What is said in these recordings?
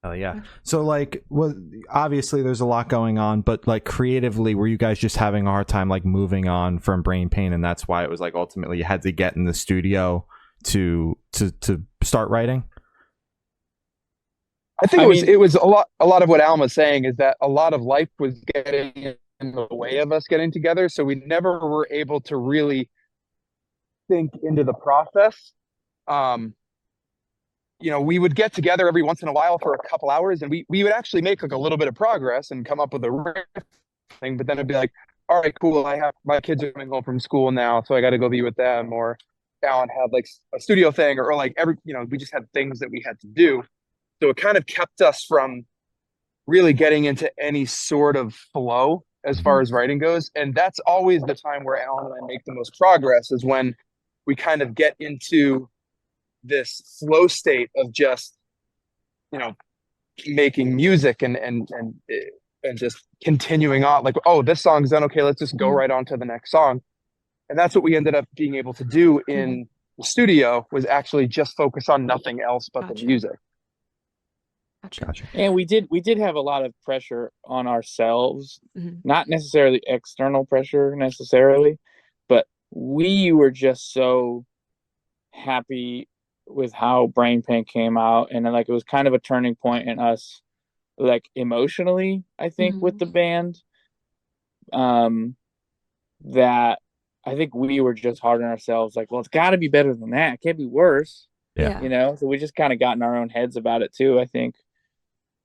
Oh yeah. So like, well, obviously there's a lot going on, but like creatively, were you guys just having a hard time like moving on from Brain Pain, and that's why it was like ultimately you had to get in the studio to start writing? I think I mean, it was a lot of what Alan was saying is that a lot of life was getting in the way of us getting together, so we never were able to really think into the process. Um, we would get together every once in a while for a couple hours, and we would actually make like a little bit of progress and come up with a riff thing. But then it'd be like, all right, cool. I have my kids are coming home from school now, so I got to go be with them. Or Alan had like a studio thing, or like we just had things that we had to do. So it kind of kept us from really getting into any sort of flow as Mhm. far as writing goes. And that's always the time where Alan and I make the most progress is when we kind of get into this flow state of just, you know, making music and just continuing on like, oh, this song's done. Okay, let's just go Mhm. right on to the next song. And that's what we ended up being able to do Mhm. in the studio was actually just focus on nothing else but the Gotcha. music. Gotcha. Gotcha. and we did have a lot of pressure on ourselves, Mhm. not necessarily external pressure necessarily, but we were just so happy with how Brain Pain came out, and then, like, it was kind of a turning point in us, like, emotionally, I think, with Mhm. the band. Um, that I think we were just hard on ourselves, like, well, it's got to be better than that. It can't be worse, Yeah, Yeah. So we just kind of got in our own heads about it too, I think.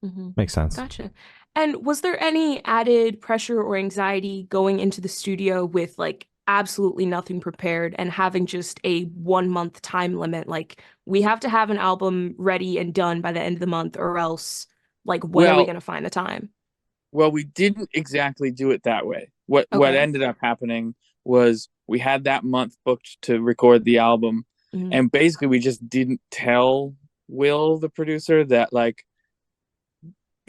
Mhm. makes sense. Gotcha. And was there any added pressure or anxiety going into the studio with like absolutely nothing prepared and having just a 1 month time limit? Like, we have to have an album ready and done by the end of the month, or else, like, when are we Well, gonna find the time? we didn't exactly do it that way. What Okay. ended up happening was we had that month booked to record the album, Mhm. and basically we just didn't tell Will, the producer, that, like,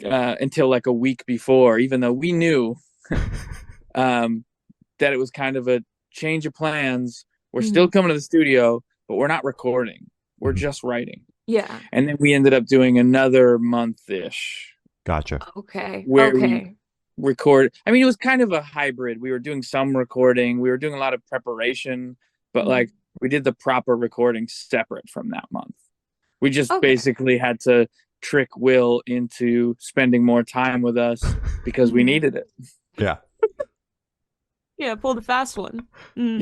until like a week before, even though we knew um, that it was kind of a change of plans. We're still Mhm. coming to the studio, but we're not recording. We're Mhm. just writing. Yeah. And then we ended up doing another month ish Gotcha. Okay. where we Okay. record. I mean, it was kind of a hybrid. We were doing some recording, we were doing a lot of preparation, but, Mhm. like, we did the proper recording separate from that month. We just Okay. basically had to trick Will into spending more time with us because we Mhm. needed it. Yeah. Yeah, pull the fast one. Mm. Yeah.